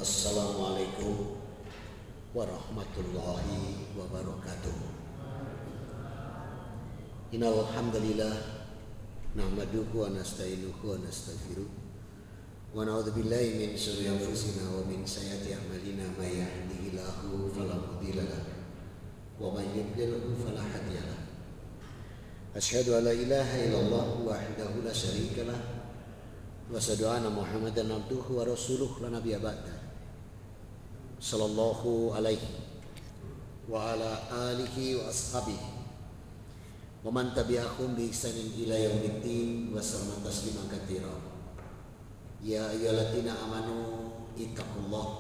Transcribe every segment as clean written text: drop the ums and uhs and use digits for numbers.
Assalamualaikum warahmatullahi wabarakatuh. Innal hamdalillah nahmaduhu wa nasta'inuhu wa nastaghfiruh wa na'udzu billahi min syururi anfusina wa min sayyiati a'malina may yahdihillahu fala mudilla lahu wa may yudlil fala hadiya lahu. Asyhadu an la ilaha illallah wahdahu la syarika lah wa asyhadu anna Muhammadan abduhu wa rasuluh la nabiyya ba'da. Sallallahu alaihi wa ala alihi wa ashabihi wa man tabi'ahum bi ihsanin ila yaumiddin wa sallama tasliman katsira. Ya ayyuhalladzina amanu ittaqullaha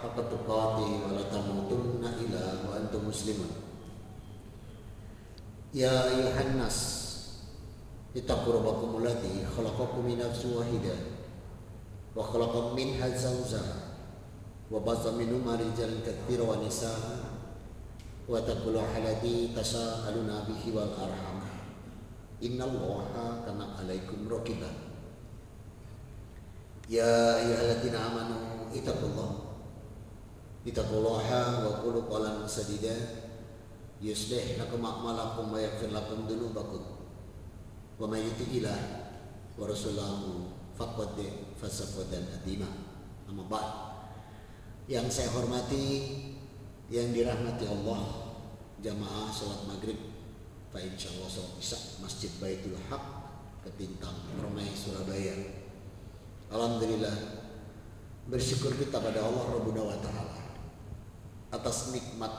haqqa tuqatih wa la tamutunna illa wa antum muslimun. Ya ayyuhan nas ittaqu rabbakumul ladzi khalaqakum min nafsin wahidah wa khalaqa minha zawjaha wa basa minhuma rijalan katsiran wa nisaa wa taqullaha alladzi tasaaluna bihi wal arham innallaha kana 'alaikum raqiba. Ya ayyuhalladzina amanu ittaqullaha wa qulu qawlan sadida yuslih lakum a'malakum wa yaghfir lakum dhunubakum wa may yuti'illah wa rasulahu faqad fasafatan adima. Amma ba'd. Yang saya hormati, yang dirahmati Allah, jamaah salat maghrib fa insyaallah salat isya Masjid Baitul Haq Ketintang Permai Surabaya. Alhamdulillah, bersyukur kita pada Allah Rabbuna wa taala atas nikmat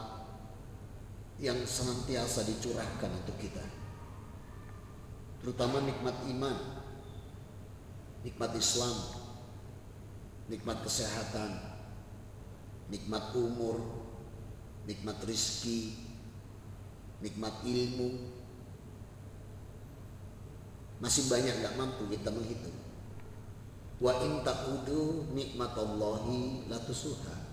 yang senantiasa dicurahkan untuk kita, terutama nikmat iman, nikmat Islam, nikmat kesehatan, nikmat umur, nikmat rizki, nikmat ilmu. Masih banyak gak mampu kita menghitung. Wa in ta'udu nikmatallahi la tusuha.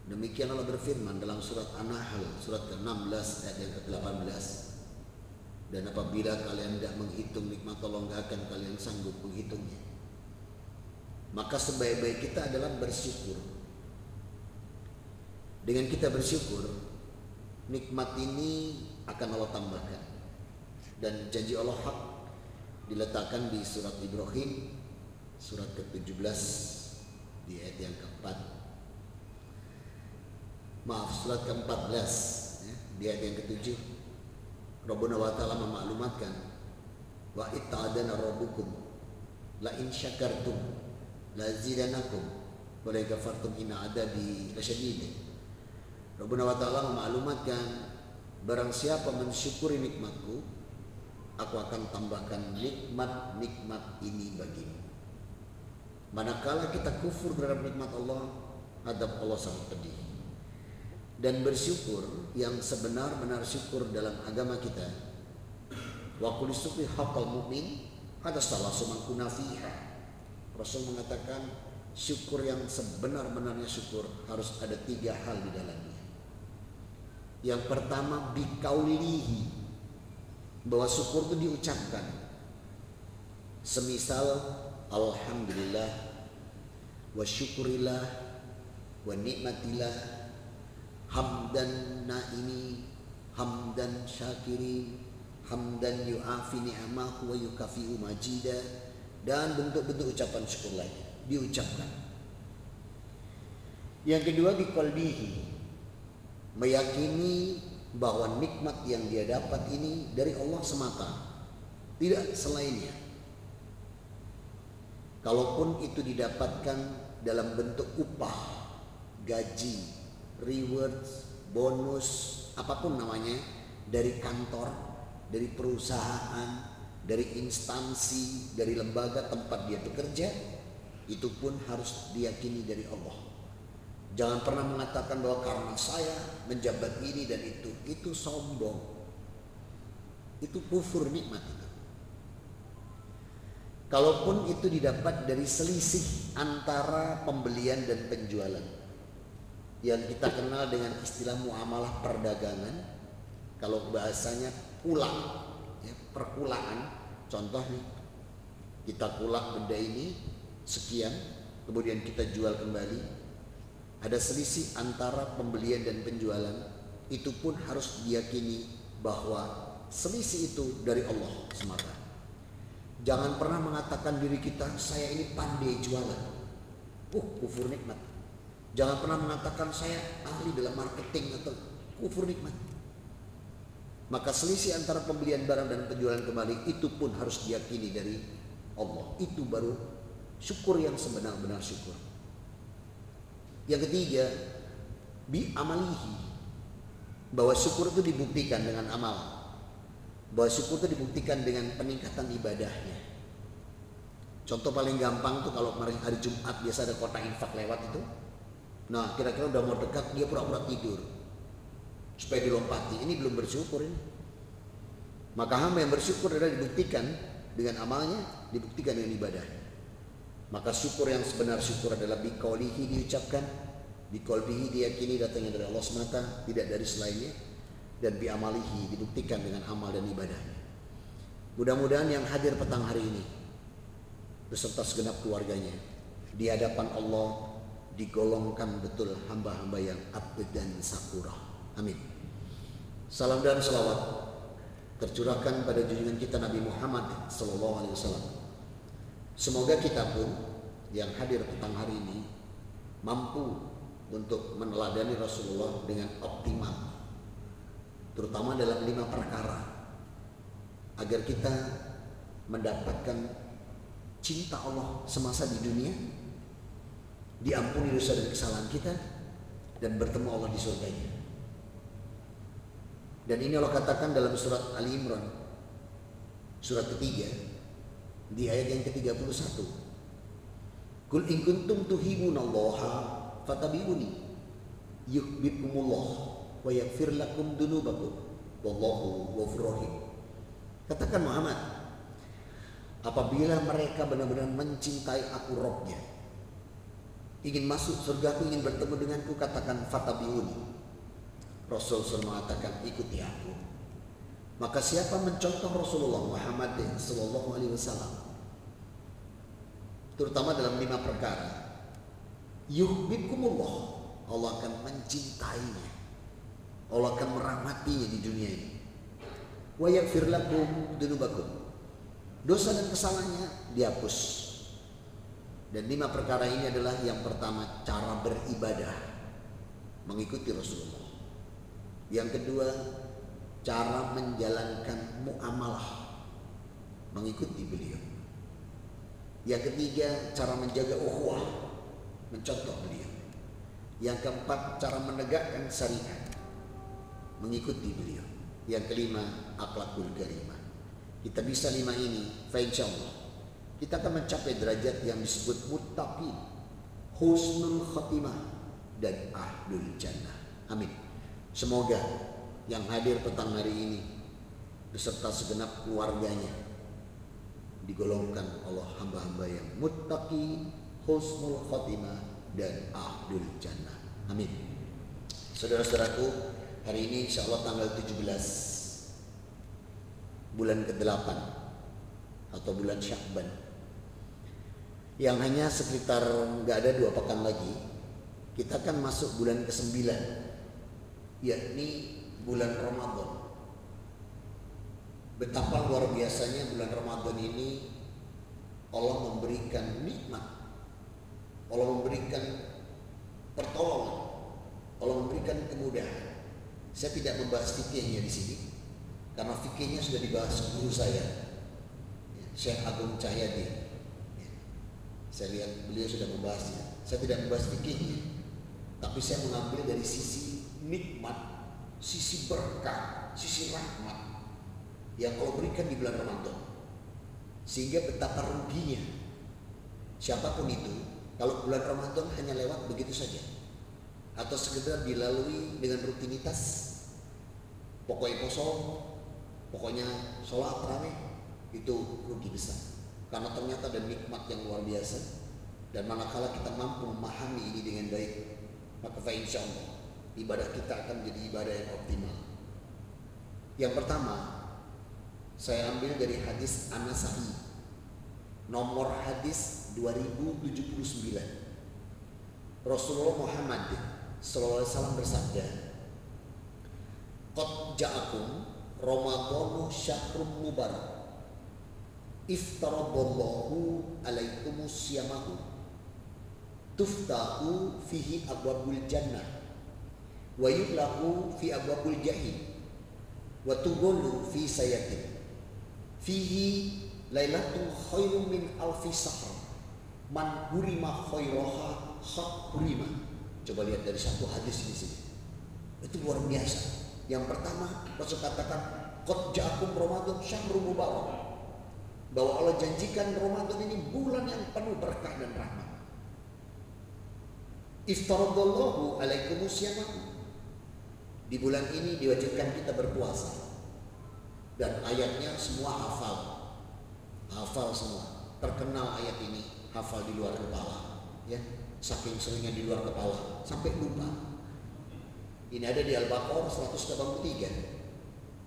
Demikian Allah berfirman dalam surat An-Nahl surat ke-16 ayat yang ke-18. Dan apabila kalian tidak menghitung nikmat Allah, enggak akan kalian sanggup menghitungnya. Maka sebaik-baik kita adalah bersyukur. Dengan kita bersyukur, nikmat ini akan Allah tambahkan. Dan janji Allah hak diletakkan di surat Ibrahim surat ke-17 di ayat yang ke-4. Surat ke-14 ya, di ayat yang ke-7. Rabbuna wa ta'ala memaklumatkan wa itta'adana rabbukum la in syakartum la zidanakum wa la kafartum inna adabi lasyadid. Rabbuna wa ta'ala memaklumatkan barang siapa mensyukuri nikmatku, aku akan tambahkan nikmat-nikmat ini bagimu. Manakala kita kufur terhadap nikmat Allah, adab Allah sangat pedih. Dan bersyukur yang sebenar-benar syukur dalam agama kita, wa qul syukri haqqal mu'min ada salah sumangkuna fiha. Rasul mengatakan syukur yang sebenar-benarnya syukur harus ada 3 hal di dalamnya. Yang pertama biqaulihi, bahwa syukur itu diucapkan. Semisal alhamdulillah wa syukurillah wa nikmatillah hamdan naimi hamdan syakirin hamdan yu'afi ni'amahu wa yukafi'u majida, dan bentuk-bentuk ucapan syukur lain diucapkan. Yang kedua biqalbihi, meyakini bahwa nikmat yang dia dapat ini dari Allah semata, tidak selainnya. Kalaupun itu didapatkan dalam bentuk upah, gaji, rewards, bonus, apapun namanya, dari kantor, dari perusahaan, dari instansi, dari lembaga tempat dia bekerja, itu pun harus diyakini dari Allah. Jangan pernah mengatakan bahwa karena saya menjabat ini dan itu sombong. Itu kufur nikmat itu. Kalaupun itu didapat dari selisih antara pembelian dan penjualan, yang kita kenal dengan istilah muamalah perdagangan, kalau bahasanya pulang, ya, perkulaan. Contoh nih, kita kulak benda ini sekian, kemudian kita jual kembali, ada selisih antara pembelian dan penjualan, itu pun harus diyakini bahwa selisih itu dari Allah semata. Jangan pernah mengatakan diri kita, saya ini pandai jualan. Kufur nikmat. Jangan pernah mengatakan saya ahli dalam marketing atau kufur nikmat. Maka selisih antara pembelian barang dan penjualan kembali itu pun harus diyakini dari Allah. Itu baru syukur yang sebenar-benar syukur. Yang ketiga, bi amalihi, bahwa syukur itu dibuktikan dengan amal. Bahwa syukur itu dibuktikan dengan peningkatan ibadahnya. Contoh paling gampang tuh kalau kemarin hari Jumat biasa ada kotak infak lewat itu. Nah, kira-kira udah mau dekat dia pura-pura tidur supaya dilompati. Ini belum bersyukur ini. Maka hamba yang bersyukur adalah dibuktikan dengan amalnya, dibuktikan dengan ibadahnya. Maka syukur yang sebenar syukur adalah biqaulihi, diucapkan, biqalbihi, diyakini datangnya dari Allah semata, tidak dari selainnya, dan biamalihi, dibuktikan dengan amal dan ibadahnya. Mudah-mudahan yang hadir petang hari ini beserta segenap keluarganya di hadapan Allah digolongkan betul hamba-hamba yang abd dan sakurah. Amin. Salam dan salawat tercurahkan pada junjungan kita Nabi Muhammad SAW. Semoga kita pun yang hadir petang hari ini mampu untuk meneladani Rasulullah dengan optimal, terutama dalam 5 perkara, agar kita mendapatkan cinta Allah semasa di dunia, diampuni dosa dan kesalahan kita, dan bertemu Allah di surganya. Dan ini Allah katakan dalam surat Ali Imran, surat ketiga, di ayat yang ke-31. Qul in kuntum tuhibbunallaha fattabi'uni yuhibbukumullah wa yaghfir lakum dzunubakum wallahu ghafurur rahim. Katakan Muhammad, apabila mereka benar-benar mencintai aku Rabbnya, ingin masuk surgaku, ingin bertemu denganku, katakan fattabi'uni. Rasul mengatakan ikuti aku. Maka siapa mencontoh Rasulullah Muhammad SAW, terutama dalam 5 perkara, yuhibbukumullah, Allah akan mencintainya, Allah akan merahmatinya di dunia ini. Wa yaghfir lakum dzunubakum, dosa dan kesalahannya dihapus. Dan 5 perkara ini adalah yang pertama, cara beribadah, mengikuti Rasulullah. Yang kedua, cara menjalankan muamalah, mengikuti beliau. Yang ketiga, cara menjaga ukhuwah, mencontoh beliau. Yang keempat, cara menegakkan syariat, mengikuti beliau. Yang kelima, akhlakul karimah. Kita bisa 5 ini, fa insyaallah kita akan mencapai derajat yang disebut muttaqin, husnul khatimah, dan ahlul jannah. Amin. Semoga yang hadir petang hari ini beserta segenap keluarganya digolongkan Allah hamba-hamba yang muttaqin, husnul khatimah, dan ahlul jannah. Amin. Saudara-saudaraku, hari ini insyaallah tanggal 17 bulan ke-8 atau bulan Sya'ban, yang hanya sekitar nggak ada 2 pekan lagi kita akan masuk bulan ke-9, yakni bulan Ramadan. Betapa luar biasanya bulan Ramadan ini Allah memberikan nikmat, Allah memberikan pertolongan, Allah memberikan kemudahan. Saya tidak membahas fikihnya di sini karena fikihnya sudah dibahas guru saya, Syekh Agung Cahyadi. Saya lihat beliau sudah membahasnya. Saya tidak membahas fikihnya, tapi saya mengambil dari sisi nikmat, sisi berkah, sisi rahmat yang Allah berikan di bulan Ramadan. Sehingga betapa ruginya siapapun itu kalau bulan Ramadan hanya lewat begitu saja, atau sekedar dilalui dengan rutinitas, pokoknya poso, pokoknya sholat tarawih, itu rugi besar. Karena ternyata ada nikmat yang luar biasa, dan manakala kita mampu memahami ini dengan baik, maka fa insyaallah ibadah kita akan menjadi ibadah yang optimal. Yang pertama, saya ambil dari hadis An-Nasa'i, nomor hadis 2079. Rasulullah Muhammad sallallahu alaihi wasallam bersabda, "Qad ja'akum Ramadhanu syahrun mubarak. Iftaradallahu alaikumus siyamahu. Tuftahu fihi abwabul jannah wa yughlaqu fi abwabul jahim wa tughlu fi sayatin. Fihi lailatul khairun min alfi sahr. Man hurima khairaha hurima." Coba lihat dari satu hadis di sini. Itu luar biasa. Yang pertama, Rasul katakan, "Qad ja'akum Ramadan syahrul mubarak." Bahwa Allah janjikan Ramadan ini bulan yang penuh berkah dan rahmat. Iftaradallahu alaikumus siyamahu. Di bulan ini diwajibkan kita berpuasa. Dan ayatnya semua hafal. Hafal semua. Terkenal ayat ini, hafal di luar kepala. Ya, saking seringnya di luar kepala sampai lupa. Ini ada di Al-Baqarah 183.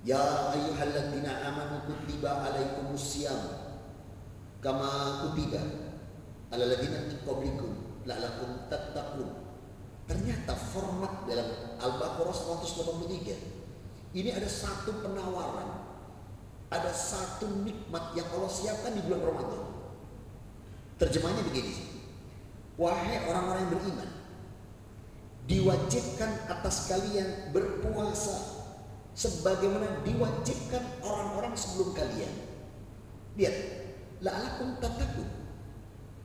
Ya ayyuhalladzina amanu kutiba alaikumus syiyam kama kutiba alal ladzina min qablikum la'allakum tattaqun. Ternyata format dalam Al-Baqarah 183 ini ada satu penawaran, ada satu nikmat yang Allah siapkan di bulan Ramadan. Terjemahnya begini, wahai orang-orang yang beriman, diwajibkan atas kalian berpuasa sebagaimana diwajibkan orang-orang sebelum kalian. Lihat, la'alakum tattaqun,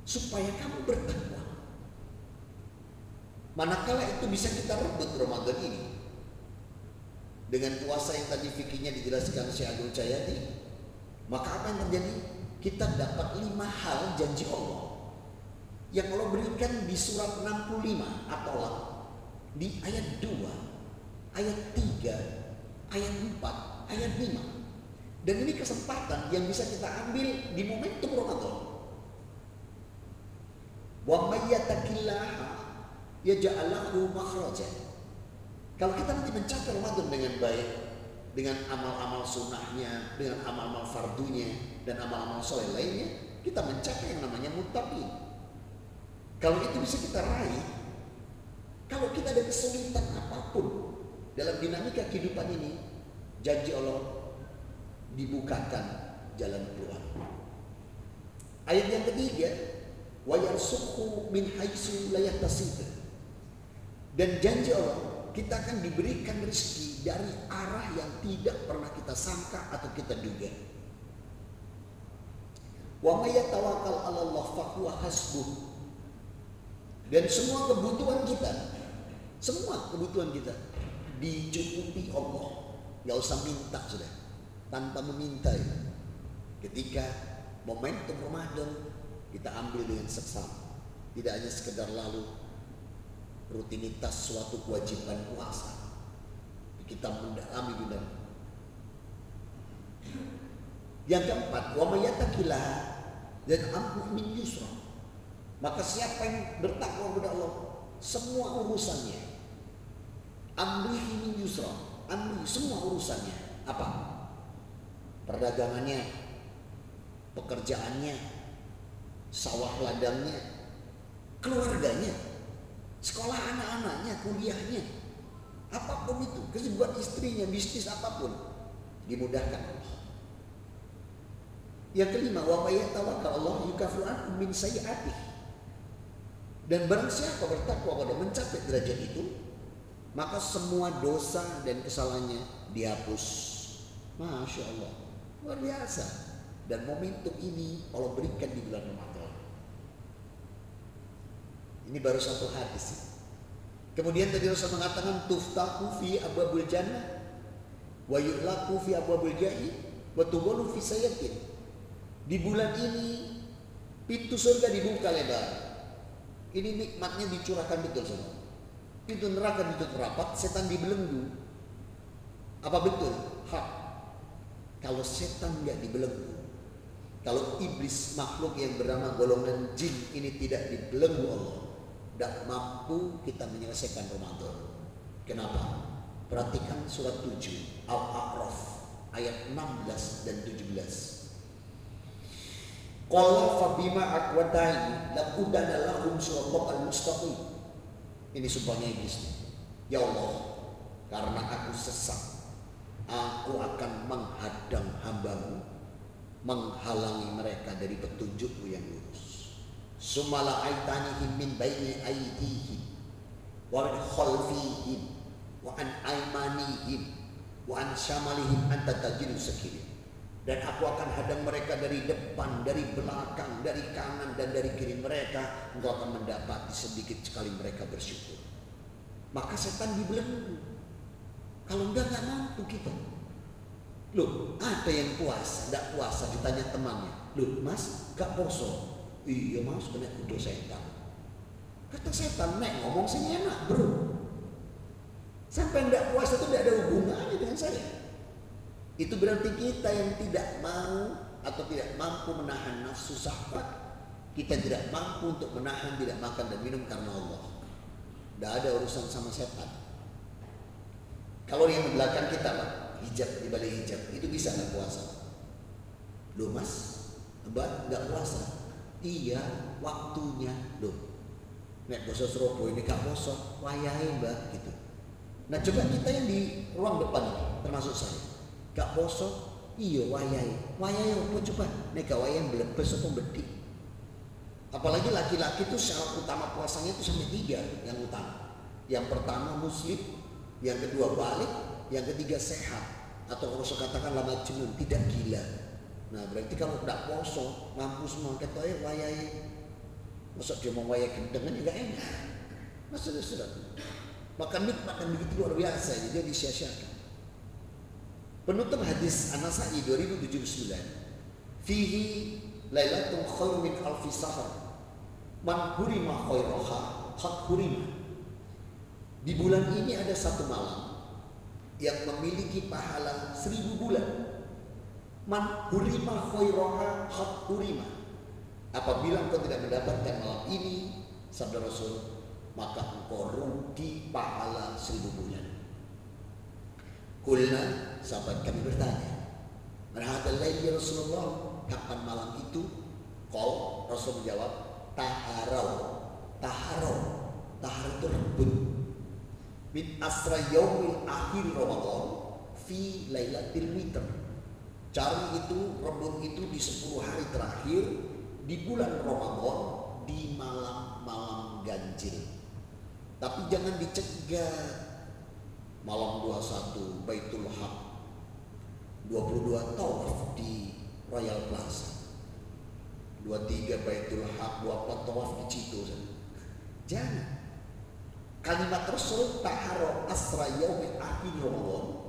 supaya kamu bertakwa. Manakala itu bisa kita rebut Ramadan ini dengan puasa yang tadi fikihnya dijelaskan Syekh Abdul Jayadi, maka apa yang terjadi? Kita dapat 5 hal janji Allah yang Allah berikan di surat 65 At-Tolak, di ayat 2, ayat 3, ayat 4, ayat 5. Dan ini kesempatan yang bisa kita ambil di momentum Ramadan. Wa may yattaqillaha yaj'al lahu makhraja. Kalau kita nanti mencapai Ramadan dengan baik, dengan amal-amal sunnahnya, dengan amal-amal fardunya, dan amal-amal soleh lainnya, kita mencapai yang namanya muttaqin. Kalau itu bisa kita raih, kalau kita ada kesulitan apapun dalam dinamika kehidupan ini, janji Allah dibukakan jalan keluar. Ayat yang ketiga, wa yarzuqhu min haitsu la yahtasib. Dan janji Allah, kita akan diberikan rezeki dari arah yang tidak pernah kita sangka atau kita duga. Wa may yatawakkal 'ala Allah fa huwa hasbuh. Dan semua kebutuhan kita dicukupi Allah. Gak usah minta sudah, tanpa meminta ya. Ketika momentum Ramadan kita ambil dengan seksama, tidak hanya sekedar lalu rutinitas suatu kewajiban puasa, kita mendalami di dalam. Yang keempat, wa may yattaqillaha dan amruhu min yusra. Maka siapa yang bertakwa kepada Allah, semua urusannya amrihi min yusra, amri semua urusannya apa? Perdagangannya, pekerjaannya, sawah ladangnya, keluarganya, sekolah anak-anaknya, kuliahnya, apapun itu, kesibukan istrinya, bisnis apapun, dimudahkan Allah. Yang kelima, wa may yatawakkal Allah yukaffiru anhu min sayyi'atihi. Dan barang siapa bertakwa pada mencapai derajat itu, maka semua dosa dan kesalahannya dihapus. Masya Allah, luar biasa. Dan momentum ini Allah berikan di bulan Ramadan. Ini baru satu hadis. Kemudian tadi Rasul mengatakan tuftahu fi abwabul jannah wa yughlaqu fi abwabul jahim wa tughlu fi sayatin. Di bulan ini pintu surga dibuka lebar. Ini nikmatnya dicurahkan betul semua. Pintu neraka ditutup rapat, setan dibelenggu. Apa betul? Hak. Kalau setan tidak dibelenggu, kalau iblis makhluk yang bernama golongan jin ini tidak dibelenggu Allah, tidak mampu kita menyelesaikan Ramadan. Kenapa? Perhatikan surat 7 Al-A'raf ayat 16 dan 17. Qala fa bima aqwadai laqudana lahum siratal mustaqim Ini sumpahnya iblis. Ya Allah, karena aku sesat, aku akan menghadang hambamu, menghalangi mereka dari petunjukmu yang lurus. Sumala aitanihim min baini aydihim wa min khalfihim wa an aymanihim wa an syamalihim anta tajidu sakirin. Dan aku akan hadang mereka dari depan, dari belakang, dari kanan dan dari kiri mereka. Engkau akan mendapati sedikit sekali mereka bersyukur. Maka setan dibelenggu. Kalau enggak mampu kita. Loh, ada yang puasa, enggak puasa, ditanya temannya. Loh, Mas, gak poso? Iya Mas, kena kudo setan. Kata setan, nek ngomong sih enak bro. Sampai enggak puasa itu enggak ada hubungannya dengan saya. Itu berarti kita yang tidak mau atau tidak mampu menahan nafsu syahwat. Kita tidak mampu untuk menahan tidak makan dan minum karena Allah. Tidak ada urusan sama setan. Kalau yang di belakang kita Pak, hijab di balik hijab, itu bisa nggak puasa? Loh Mas, Mbak nggak puasa? Iya, waktunya. Loh, nek boso Surabaya ini gak boso, wayahe Mbak gitu. Nah coba kita yang di ruang depan ini, termasuk saya. Gak poso, iya wayahe. Wayahe apa coba? Nek gak wayahe blebes apa bedik. Apalagi laki-laki itu syarat utama puasanya itu sampai 3 yang utama. Yang pertama muslim, yang kedua balik, yang ketiga sehat. Atau Rasul katakan lama jenun, tidak gila. Nah berarti kalau tidak poso, mampu semua ketoke wayahe. Masa dia mau wayahe gendeng kan juga enak. Masa sudah. Maka nikmat yang begitu luar biasa, jadi disia-siakan. Penutup hadis An-Nasa'i 2079. Fihi lailatun khairum min alfi sahr. Man hurima khairaha hak hurima. Di bulan ini ada satu malam yang memiliki pahala 1000 bulan. Man hurima khairaha hak hurima. Apabila engkau tidak mendapatkan malam ini, sabda Rasul, maka engkau rugi pahala 1000 bulan. Kulna, sahabat kami bertanya, "Marhadal lail ya Rasulullah, kapan malam itu?" Qol, Rasul menjawab, "Taharau." Tahar itu rebut. Min asra yaumil akhir Ramadan fi lailatul witr. Cari itu, rebut itu di 10 hari terakhir di bulan Ramadan, di malam-malam ganjil. Tapi jangan dicegat. Malam 21 Baitul Haq, 22 tawaf di Royal Plaza, 23 Baitul Haq, 24 tawaf di Cito. Jangan. Kalimat Rasul taharo asra yaumil akhir Ramadan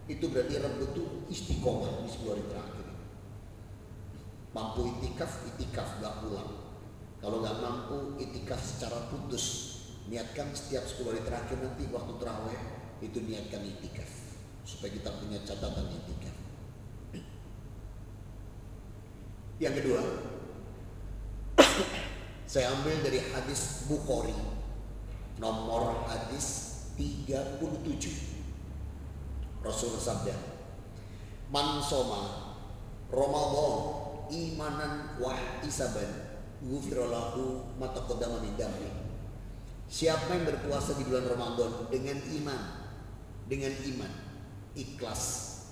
itu berarti rebut itu istiqomah di 10 hari terakhir. Mampu itikaf gak pulang. Kalau gak mampu itikaf secara putus, niatkan setiap 10 hari terakhir nanti waktu terawih itu niatkan itikaf supaya kita punya catatan itikaf. Yang kedua, saya ambil dari hadis Bukhari nomor hadis 37. Rasul sabda, "Man soma Ramadan imanan wa ihtisaban ghufira lahu ma taqaddama min dhanbi." Siapa yang berpuasa di bulan Ramadan dengan iman, ikhlas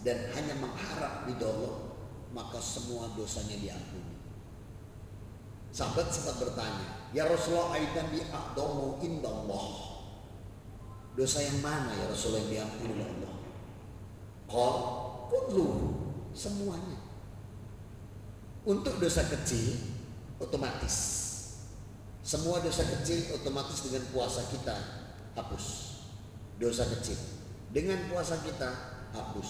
dan hanya mengharap ridha Allah, maka semua dosanya diampuni. Sahabat sempat bertanya, "Ya Rasulullah, aidan bi aqdamu indallah." Dosa yang mana ya Rasulullah yang diampuni oleh Allah? Qal kullu, semuanya. Untuk dosa kecil otomatis. Semua dosa kecil otomatis dengan puasa kita hapus. Dosa kecil dengan puasa kita hapus,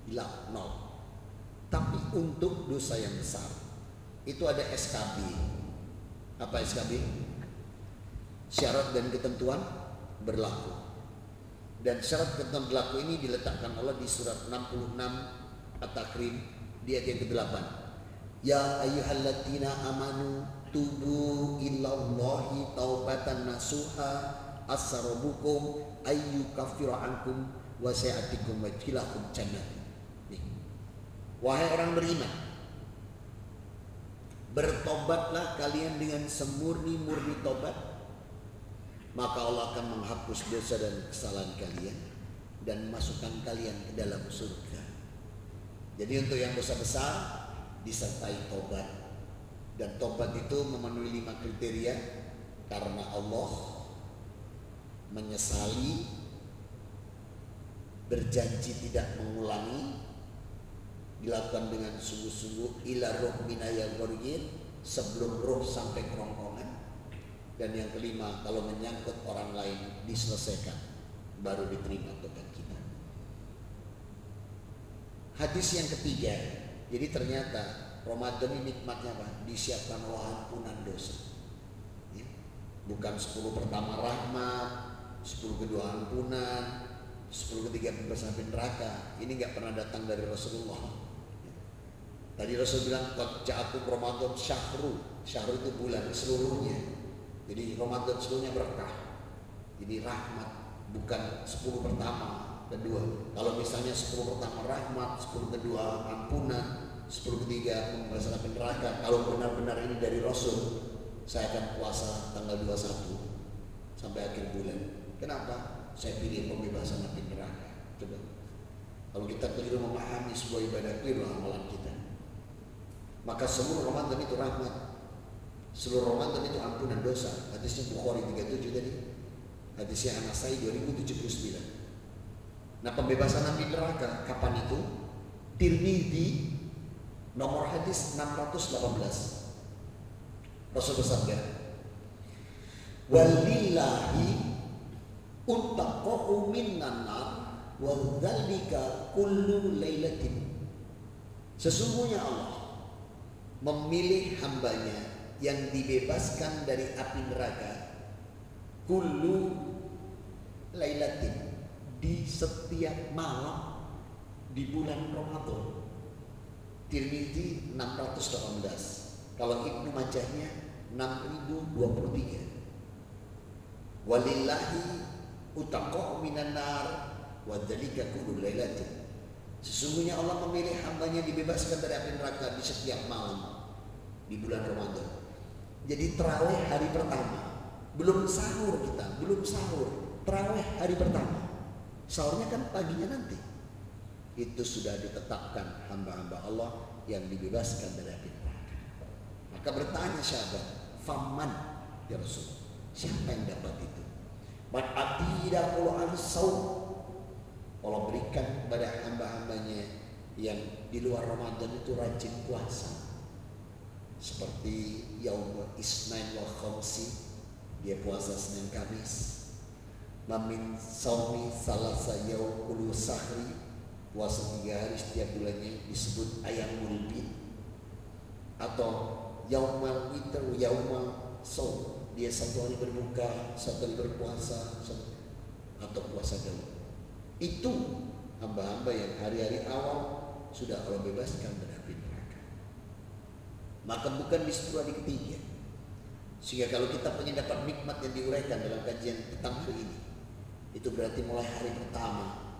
hilang, nol. Tapi untuk dosa yang besar itu ada SKB. Apa SKB? Syarat dan ketentuan berlaku. Dan syarat ketentuan berlaku ini diletakkan Allah di surat 66 At-Takrim di ayat yang ke-8. Ya ayyuhalladzina amanu tubu ilallahi taubatan nasuha as-sarabukum ayyukaffiru ankum wa sayyatikum wa yudkhilakum jannah. Wahai orang beriman, bertobatlah kalian dengan semurni-murni tobat maka Allah akan menghapus dosa dan kesalahan kalian dan masukkan kalian ke dalam surga. Jadi untuk yang dosa besar disertai tobat, dan tobat itu memenuhi 5 kriteria karena Allah menyesali, berjanji tidak mengulangi, dilakukan dengan sungguh-sungguh, ila ruh minaya ghargin, sebelum roh sampai kerongkongan, dan yang kelima kalau menyangkut orang lain diselesaikan baru diterima tobat kita. Hadis yang ketiga, jadi ternyata Ramadan ini nikmatnya apa? Disiapkan Allah ampunan dosa. Ya. Bukan 10 pertama rahmat, 10 kedua ampunan, 10 ketiga pembebasan dari neraka. Ini nggak pernah datang dari Rasulullah. Ya. Tadi Rasul bilang qad ja'akum Ramadan syahru. Syahru itu bulan seluruhnya. Jadi Ramadan seluruhnya berkah. Jadi rahmat, bukan 10 pertama, kedua. Kalau misalnya 10 pertama rahmat, 10 kedua ampunan, 10 ketiga pembebasan dari neraka, kalau benar-benar ini dari Rasul, saya akan puasa tanggal 21 sampai akhir bulan. Kenapa? Saya pilih pembebasan dari neraka. Coba. Kalau kita keliru memahami sebuah ibadah, keliru amalan kita. Maka seluruh Ramadan itu rahmat, seluruh Ramadan itu ampunan dosa. Hadisnya Bukhari 37 tadi. Hadisnya An-Nasai 2079. Nah, pembebasan dari neraka kapan itu? Tirmidzi nomor hadis 618. Rasul bersabda, "Walillahi untaqahu minan nar wa dzalika kullu lailatin." Sesungguhnya Allah memilih hambanya yang dibebaskan dari api neraka kullu lailatin, di setiap malam di bulan Ramadan. Tirmidzi 618. Kalau Ibnu Majahnya 6023. Walillahi utaqa'u minan nar wa dzalika kullu lailatin. Sesungguhnya Allah memilih hambanya dibebaskan dari api neraka di setiap malam di bulan Ramadan. Jadi tarawih hari pertama, belum sahur kita, belum sahur. Tarawih hari pertama. Sahurnya kan paginya nanti. Itu sudah ditetapkan hamba-hamba Allah yang dibebaskan dari api neraka. Maka bertanya sahabat, faman ya Rasul, siapa yang dapat itu? Man atida qul saum, Allah berikan kepada hamba-hambanya yang di luar Ramadan itu rajin puasa. Seperti yaum isnain wal khamsi, dia puasa Senin Kamis. Mamin saumi salasa yaum kullu sahri, puasa 3 hari setiap bulannya disebut ayamul bid. Atau yaumal witr yaumal saum, dia 1 hari berbuka, 1 hari berpuasa, atau puasa daun. Itu hamba-hamba yang hari-hari awal sudah Allah bebaskan dari api neraka. Maka bukan di 10 hari ketiga. Sehingga kalau kita pengen dapat nikmat yang diuraikan dalam kajian tentang hari ini, itu berarti mulai hari pertama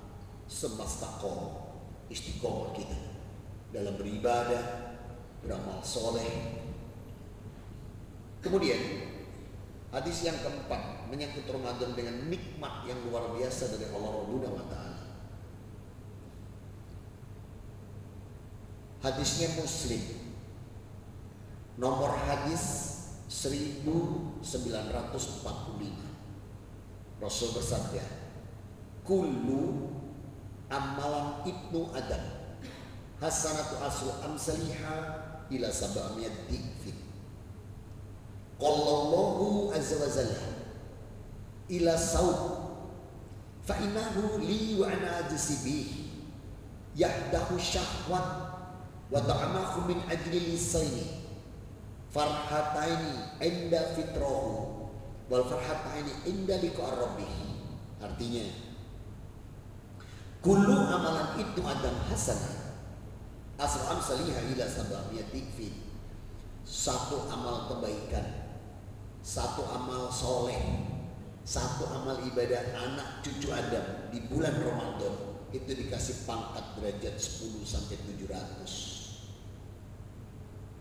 semastaqom, istiqomah kita dalam beribadah, beramal soleh. Kemudian hadis yang keempat menyangkut Ramadan dengan nikmat yang luar biasa dari Allah Subhanahu wa taala. Hadisnya Muslim, nomor hadis 1945. Rasul bersabda, kullu amalan ibnu Adam hasanatu asru amsaliha ila sab'amiyat di'fin. Qallallahu azza wa jalla ila saum fa innahu li wa ana ajsi bih yahdahu syahwat wa ta'amahu min ajli lisaini farhataini inda fitrahu wal farhataini inda liqa rabbih. Artinya, kullu amalan itu adam hasanah asal amsaliha ila sab'amiyat dikfin. Satu amal kebaikan, satu amal soleh, satu amal ibadah anak cucu Adam di bulan Ramadan itu dikasih pangkat derajat 10 sampai 700.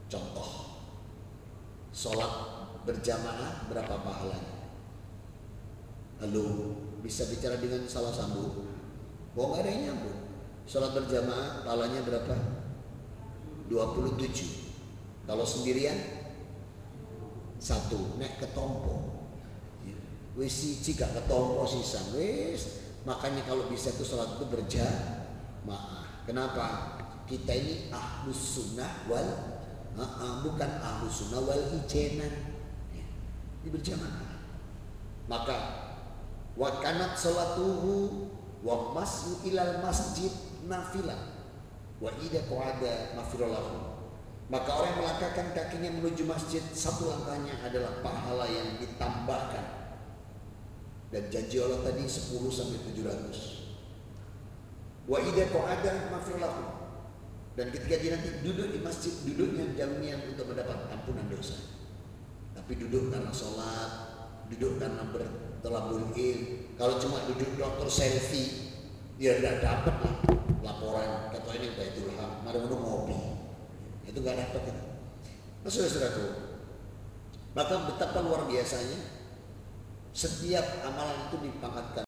Contoh, sholat berjamaah berapa pahalanya? Lalu bisa bicara dengan salah sambung. Oh, nggak ada yang nyambung. Sholat berjamaah pahalanya berapa? 27. Kalau sendirian 1. Nek ketompo. Wis siji gak ketompo sisan. Wis, makanya kalau bisa tuh sholat itu berjamaah. Kenapa? Kita ini ahlus sunnah wal bukan ahlus sunnah wal ijenan. Ini berjamaah. Maka wa kanat sholatuhu wa masyu ilal masjid nafilah wa ida qada mafirolahu. Maka orang yang melangkahkan kakinya menuju masjid, satu langkahnya adalah pahala yang ditambahkan. Dan janji Allah tadi 10 sampai 700. Wa idza qa'ada maghfir lahu. Dan ketika dia nanti duduk di masjid, duduknya jaminan untuk mendapat ampunan dosa. Tapi duduk karena sholat, duduk karena bertolabul ilm. Kalau cuma duduk dokter selfie, dia tidak dapat lah laporan. Kata ini Baitul Ham, mari ngopi. Itu gak dapat itu. Nah, saudara-saudaraku, maka betapa luar biasanya setiap amalan itu dipangkatkan